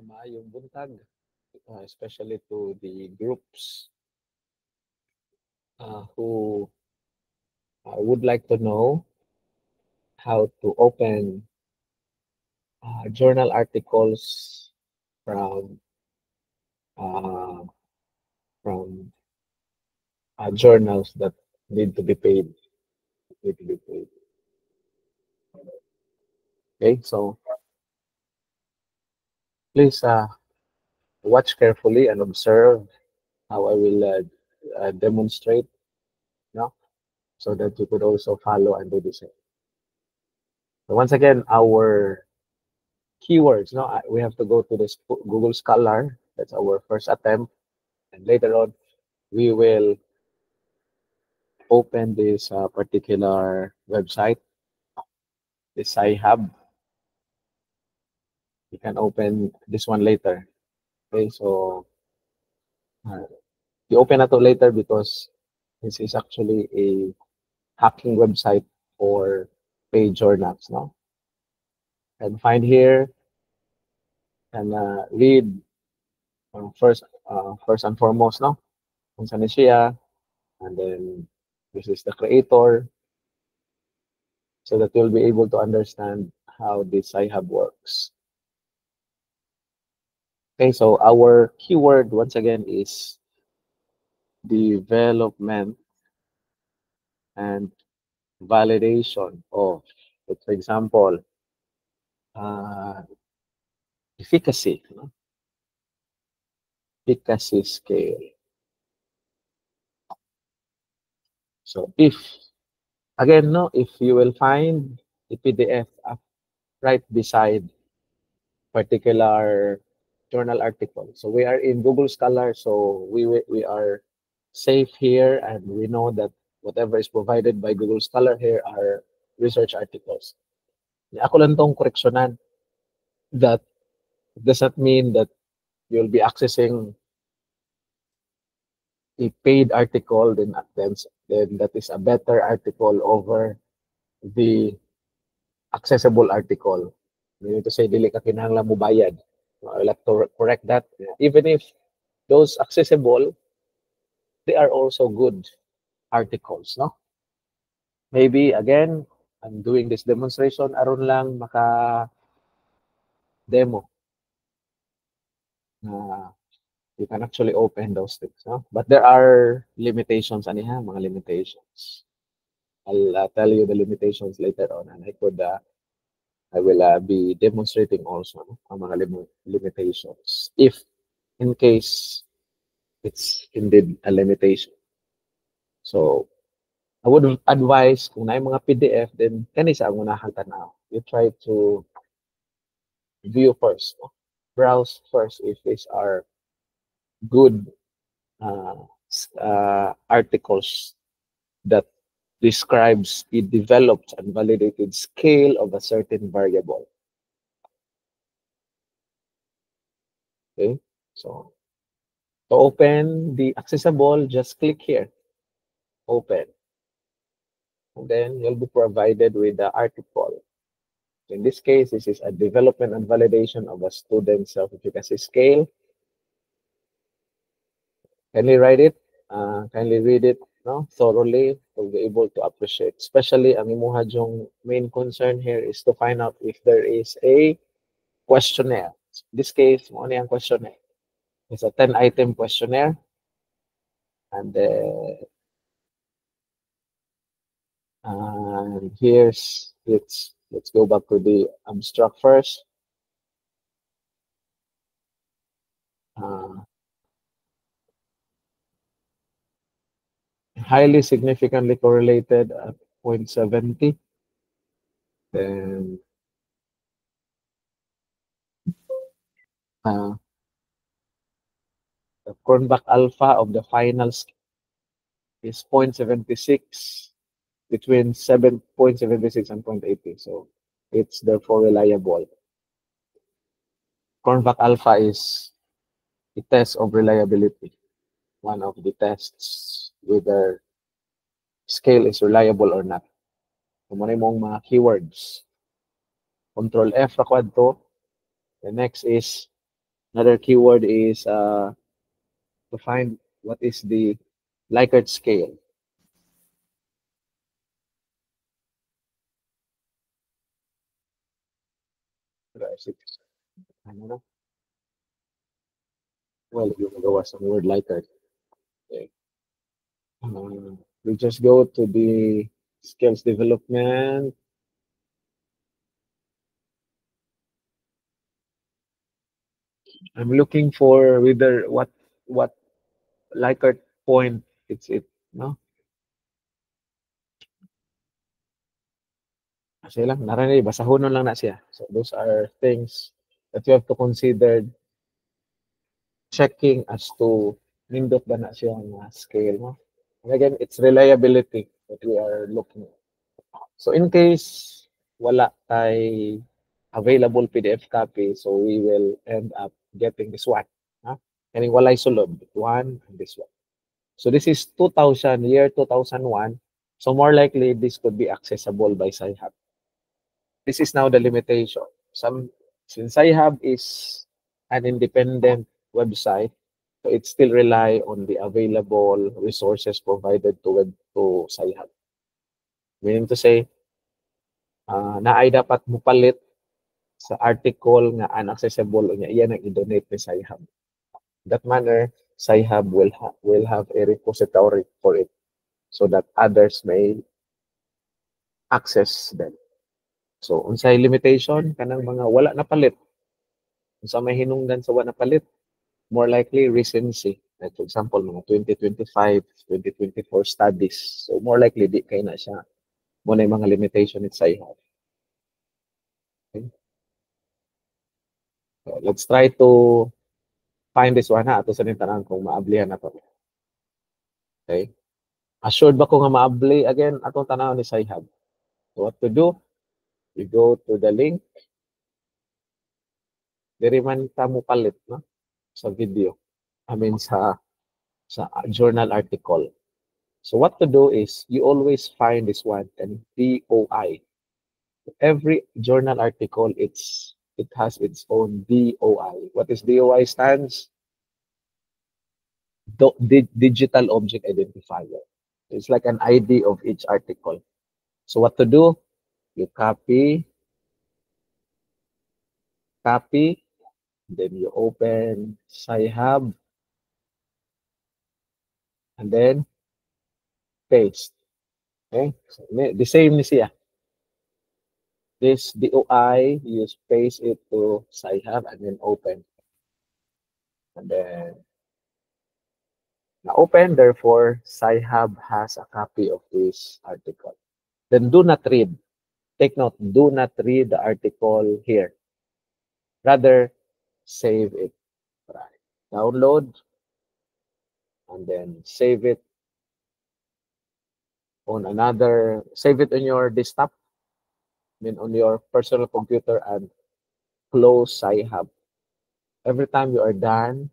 maayong buntag, especially to the groups who would like to know how to open journal articles from uh, from journals that need to be paid. Need to be paid. Okay, so please watch carefully and observe how I will demonstrate, no, so that you could also follow and do the same. So once again, our keywords, no, we have to go to the Google Scholar. That's our first attempt, and later on, we will open this particular website, the Sci-Hub. You can open this one later. Okay, so you open that later because this is actually a hacking website for paid journals, no? And find here and read first and foremost, no? Kung saan siya, and then this is the creator, so that you'll be able to understand how this Sci-Hub works. Okay, so our keyword once again is development and validation of, for example, efficacy, no? Efficacy scale. So if, again, no, if you will find a PDF right beside particular journal article. So we are in Google Scholar, so we are safe here, and we know that whatever is provided by Google Scholar here are research articles. Ako lang tong koreksyonan. That does not mean that you'll be accessing a paid article, then that is a better article over the accessible article. Meaning to say, dili ka kinahanglan mo bayad. I like to correct that. Even if those accessible, they are also good articles, no? Maybe, again, I'm doing this demonstration, aron lang maka-demo. You can actually open those things, no? But there are limitations, aniha, mga limitations. I'll tell you the limitations later on, and I will be demonstrating also, no, ang mga limitations, if in case it's indeed a limitation. So I would advise kung na mga PDF, then kani sa ang unahang tanaw. You try to view first, no? Browse first if these are good articles that describes the developed and validated scale of a certain variable. Okay, so to open the accessible, just click here, open, and then you'll be provided with the article. In this case, this is a development and validation of a student self-efficacy scale. Kindly write it, kindly read it, no, thoroughly, to be able to appreciate. Especially, ang imuha yung main concern here is to find out if there is a questionnaire. In this case, mo ang questionnaire. It's a 10-item questionnaire, and let's go back to the abstract first. Highly significantly correlated at 0.70. Then the Cronbach alpha of the finals is 0.76, between 7.76 and 0.80. So it's therefore reliable. Cronbach alpha is a test of reliability. One of the tests whether scale is reliable or not. So muna mong mga keywords. Control F rakwad to. The next is Another keyword is to find what is the Likert scale. Ano na? Well, yung magawa sa word Likert. Okay. We just go to the skills development. I'm looking for whether what Likert point it's it, no? Kasi lang, narinig, basahon lang na siya. So those are things that you have to consider checking as to nindot ba na siya nga scale mo. And again, it's reliability that we are looking at. So in case wala tay available PDF copy, so we will end up getting this one. Huh? And walay sulod, one and this one. So this is 2000, year 2001. So more likely, this could be accessible by Sci-Hub. This is now the limitation. Since Sci-Hub is an independent website, so it still rely on the available resources provided to Sci-Hub. Meaning to say, naay dapat mupalit sa article nga unaccessible o iyan ang i-donate ni Sci-Hub. That manner, Sci-Hub will have a repository for it so that others may access them. So, unsay limitation kanang mga wala na palit. Unsa may hinungdan sa wala na palit, more likely recency. Like for example, mga 2025, 2024 studies. So, more likely di kay na siya mo na mga limitation it Sci-Hub. Okay? So, let's try to find this one ha ato sa nintanan kung maablihan na to. Okay? Assured ba ko nga maabli again atong tanaw ni Sci-Hub. So what to do? You go to the link. Diri man ta mo palit no sa video. I mean sa journal article. So what to do is you always find this one and DOI. Every journal article it has its own DOI. What is DOI stands? Digital Object Identifier. It's like an ID of each article. So what to do? You copy, then you open Sci-Hub, and then paste. Okay? So, the same ni siya. This DOI, you paste it to Sci-Hub and then open. And then na open, therefore, Sci-Hub has a copy of this article. Then do not read. Take note, do not read the article here. Rather, save it. Right. Download, and then save it on another, save it on your desktop, I mean on your personal computer, and close Sci-Hub. Every time you are done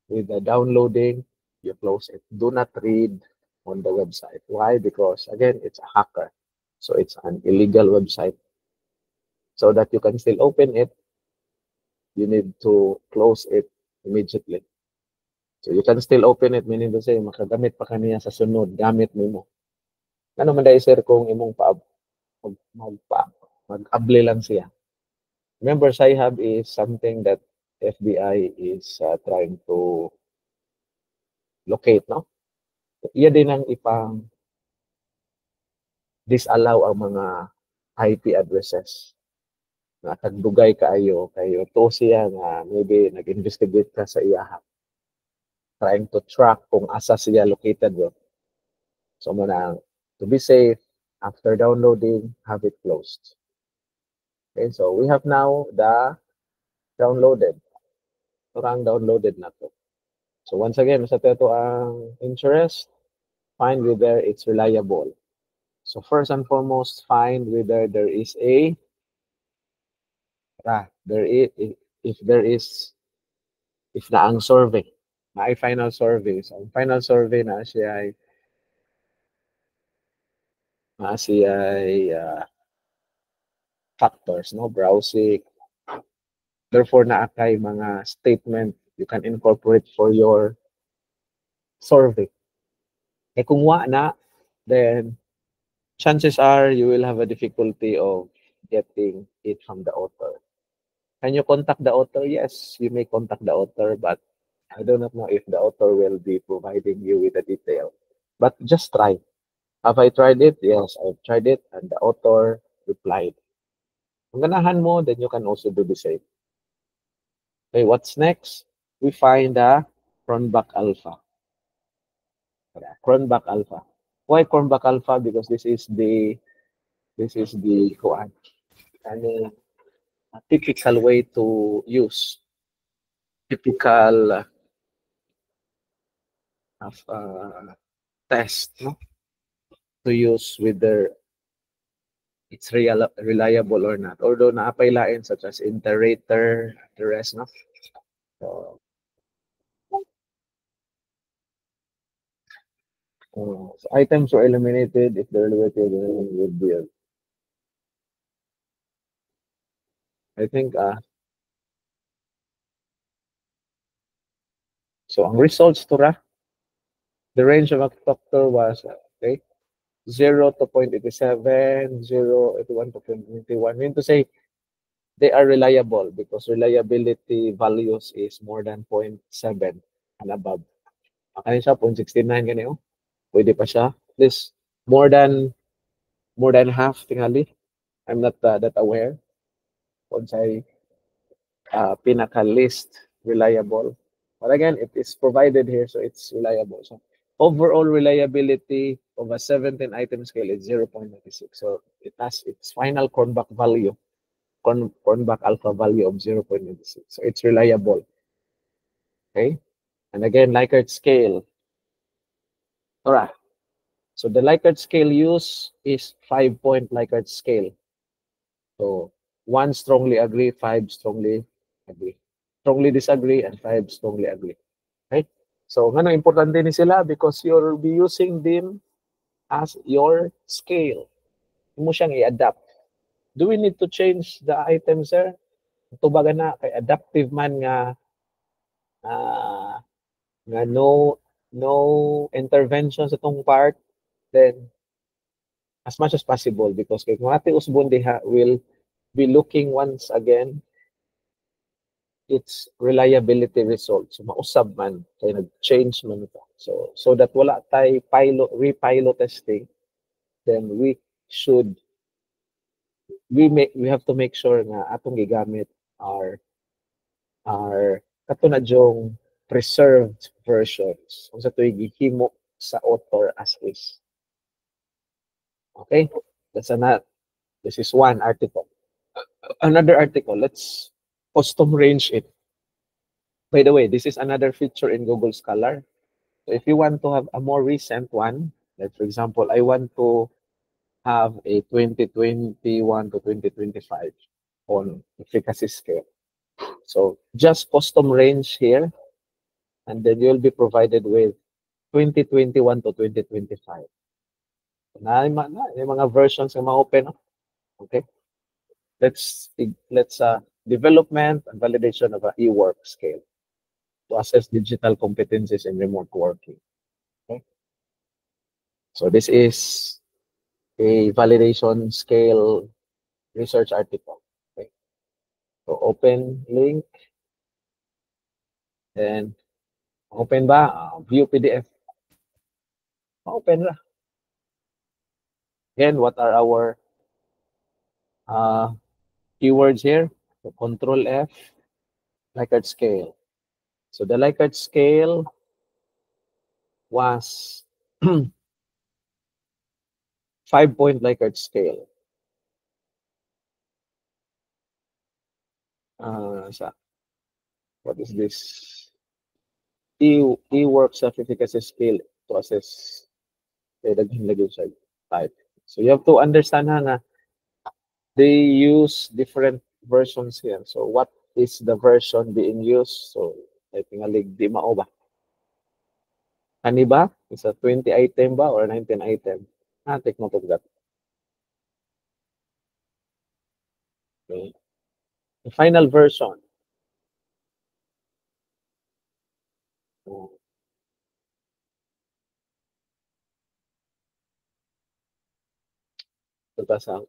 with the downloading, you close it. Do not read on the website. Why? Because again, it's a hacker. So it's an illegal website. So that you can still open it, you need to close it immediately. So you can still open it, meaning to say, makagamit pa kaniya sa sunod, gamit mo. Ano man dahil sir kung imong mag-able lang siya. Remember, Sci-Hub is something that FBI is trying to locate, no? Iya din ang ipang disallow ang mga IP addresses na tagdugay kayo to siya nga maybe nag-investigate ka sa iya, trying to track kung asa siya located with. So muna, to be safe, after downloading, have it closed. Okay, so we have now the downloaded. Turang downloaded na to. So once again, sa teto ang interest, find whether it's reliable. So first and foremost, find whether there is a if na ang survey, na ay final survey. So ang final survey na siya ay, factors, no? Browsing, Therefore, naakay mga statement you can incorporate for your survey. Eh kung wa na, then chances are you will have a difficulty of getting it from the author. Can you contact the author? Yes, you may contact the author, but I do not know if the author will be providing you with the detail. But just try. Have I tried it? Yes, I've tried it, and the author replied. Kung ganahan mo, then you can also do the same. Okay, what's next? We find the Cronbach alpha. Cronbach alpha. Why Cronbach alpha? Because this is the kuan. Ano, a typical way to use typical of test, no? To use whether it's reliable or not. Although naapay lain such as iterator, the rest, no? So items were eliminated if the related would be. I think so ang results to the range of a factor was okay 0 to 0.87, 0.81 to 0.91. Mean to say they are reliable because reliability values is more than 0.7 and above. Kanin siya 0.69 gani oh. Pwede pa siya. At least more than half tingali. I'm not that aware. Kung say pinaka least reliable. But again, it is provided here, so it's reliable. So overall reliability of a 17 item scale is 0.96. So it has its final Cronbach value, Cronbach alpha value of 0.96. So it's reliable. Okay. And again, Likert scale. All right. So the Likert scale use is 5-point Likert scale. So 1 strongly agree, 5 strongly agree. Strongly disagree, and 5 strongly agree. Okay? So, ngano importante ni sila because you'll be using them as your scale. Mo siyang i-adapt. Do we need to change the items, sir? Tubaga na kay adaptive man nga nga no intervention sa tong part, then as much as possible because kay kung ate usbon diha will be looking once again its reliability results. So, mausab man kay nag-change man ito. So that wala tay repilot testing, then we have to make sure na atong gigamit are kato na jong preserved versions kung sa tuig gihimo sa author as is. Okay? This is one article. Another article, let's custom range it. By the way, this is another feature in Google Scholar. So if you want to have a more recent one, like for example, I want to have a 2021 to 2025 on efficacy scale. So just custom range here, and then you'll be provided with 2021 to 2025. Na yung mga versions na ma-open. Okay. Let's development and validation of a e-work scale to assess digital competencies in remote working. Okay. So this is a validation scale research article. Okay. So open link and open ba? View PDF. Open ra. Again, what are our keywords here? So Control F, Likert scale. So the Likert scale was 5-point Likert scale. What is this? E-work efficacy scale to assess the type. So you have to understand na they use different versions here. So what is the version being used? So I think di mao ba? Ani ba? Is a 20 item ba or 19 item? Take note of that. Okay. The final version. ta sa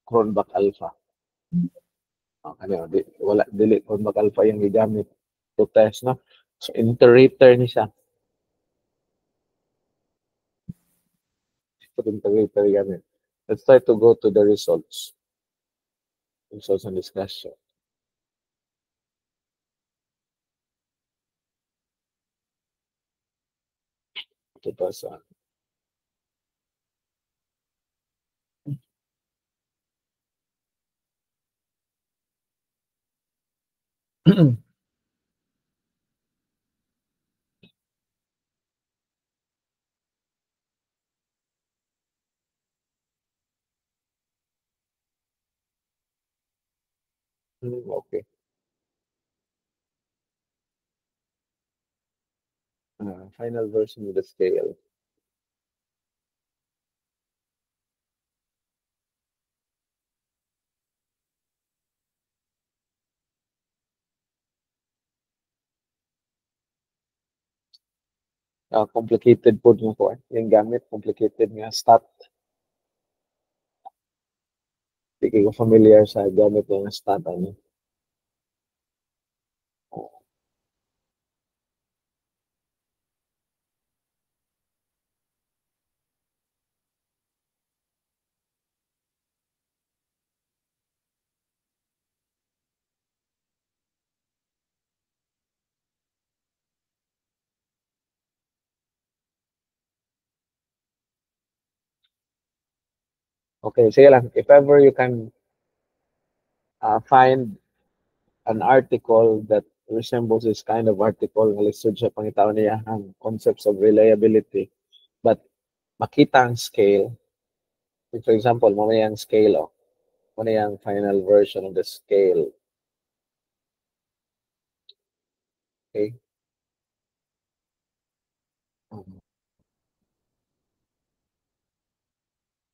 Cronbach Alpha. Ano, dili Cronbach Alpha yung gigamit to test, no? So, iterator ni siya. Iterator gamit. Let's try to go to the results. Results and discussion. Ito pa sa okay. Final version of the scale. Complicated po nga po. Yung gamit, complicated nga stat. Hindi ko familiar sa gamit yung stat. Ano. Okay, sige lang. If ever you can find an article that resembles this kind of article nga lisod siya pangitaon niya ang concepts of reliability, but makita ang scale. For example, mamaya ang scale, mamaya ang final version of the scale. Okay?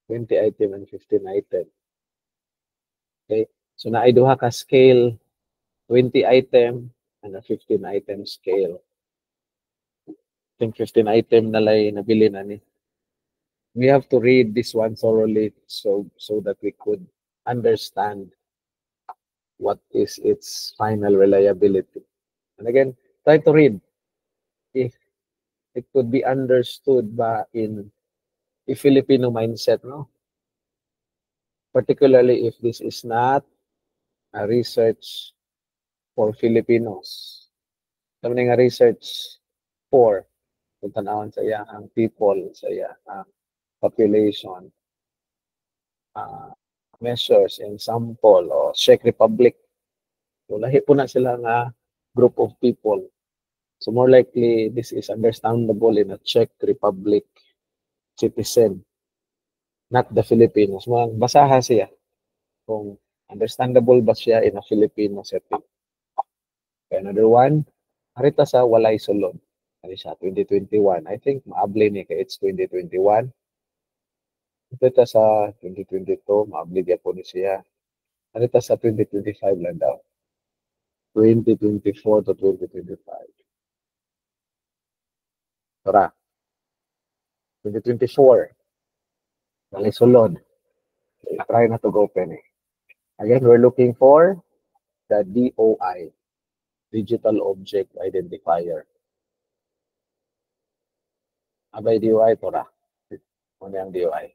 20 item and 15 item. Okay? So naaiduha ka scale, 20 item and a 15 item scale. I think 15 item na lay nabili na ni. We have to read this one thoroughly so that we could understand what is its final reliability. And again, try to read if it could be understood by in a Filipino mindset, no? Particularly if this is not a research for Filipinos. Kami nga research for kung tanawon sa iya ang people, sa iya ang population, measures and sample o Czech Republic. So lahi po na sila nga group of people. So more likely this is understandable in a Czech Republic citizen, not the Filipinos. Basaha siya kung understandable ba siya in a Filipino setting. Okay, another one, harita sa walay sulod. Ano siya, 2021. I think maabli ni kay it's 2021. Harita sa 2022, maabli niya po ni siya. Harita sa 2025 lang daw. 2024 to 2025. Tara. 2024. Walay sulod. Try na to go open eh. Again, we're looking for the DOI, Digital Object Identifier. Abay DOI, tora. Ano yung DOI?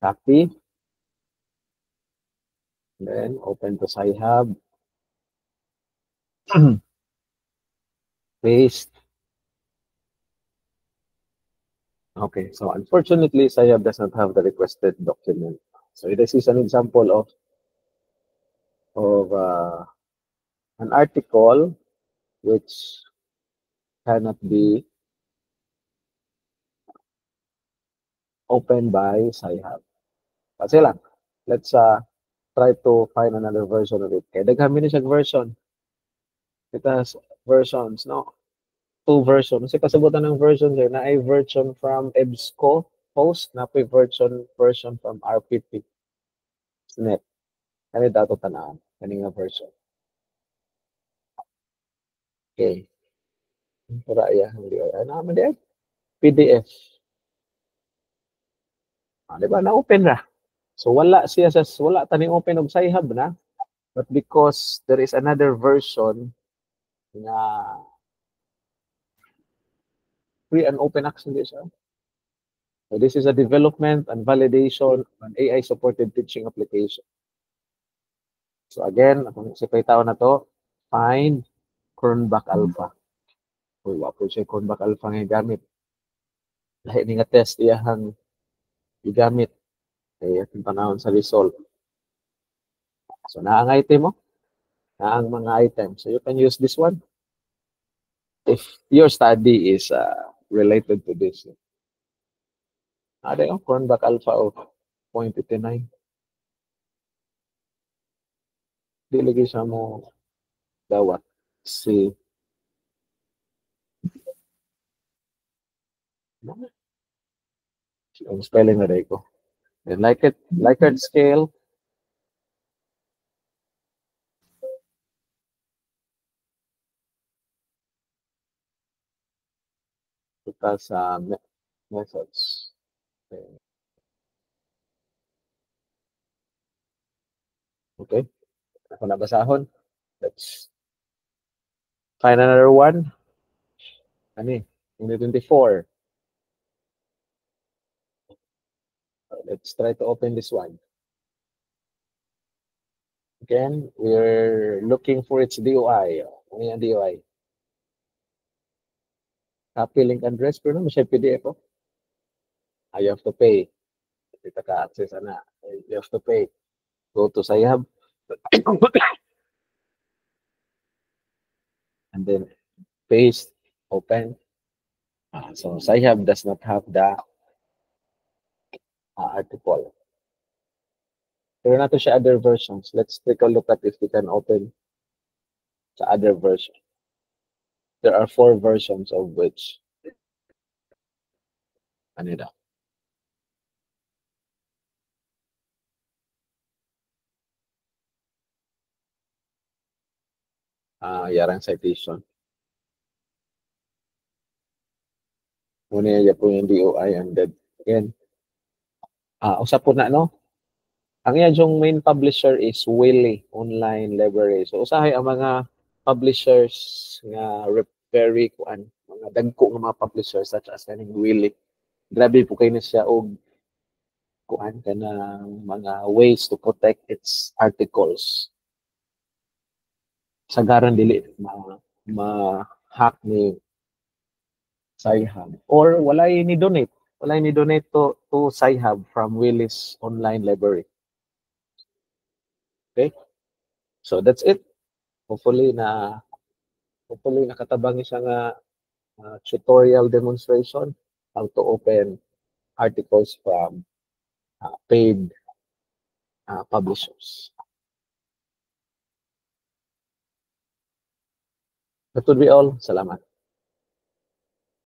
Copy. Then, open to Sci-Hub. Paste. Okay, so unfortunately, Sci-Hub does not have the requested document. So this is an example of an article which cannot be opened by Sci-Hub. Kasi lang, let's try to find another version of it. Kaya daghamin na siya version. It has versions, no? 2 versions. Kasi kasabutan ng version there, na ay version from EBSCO host, na po version from RPP net. Ano dato tanaan? Kaninga version. Okay. Para ya, ano naman din? PDF. Di ba? Na-open na. So wala siya sa wala taning open og Sci-Hub na, but because there is another version na free and open access din siya. So this is a development and validation of an AI-supported teaching application. So again, kung sipay tao na to, find Cronbach Alpha. Uy, wapo siya Cronbach Alpha nga gamit. Lahi ni nga test iyahang igamit. Kaya itong panahon sa result. So naang item mo, naang mga items. So you can use this one if your study is related to this. Ada yung Cronbach Alpha of 0.89. Di lagi siya mo dawat si yung spelling na rin ko. And Likert scale. Total sa methods. Okay. Ako nabasahon. Let's find another one. Ano eh? 2024. Let's try to open this one. Again, we're looking for its DOI. Ano yung DOI? Copy link address, pero naman siya PDF ko. You have to pay. Kita ka access na. You have to pay. Go to Sci-Hub. And then paste, open. So Sci-Hub does not have the article. Pero nato siya other versions. Let's take a look at if we can open the other version. There are 4 versions of which ano daw. Yarang citation. Muna niya po yung DOI and then again. Usap po na, no? Ang yung main publisher is Willy Online Library. So usahay ang mga publishers nga very kuan, mga dagko nga mga publishers such as kaning Willy. Grabe po kayo na siya og kuan kanang mga ways to protect its articles. Sagaran dili ma-hack ni Sci-Hub or walay ni donate to Sci-Hub from Willy's Online Library. Okay? So that's it. Hopefully nakatabang siya nga tutorial demonstration how to open articles from paid publishers. That would be all. Salamat.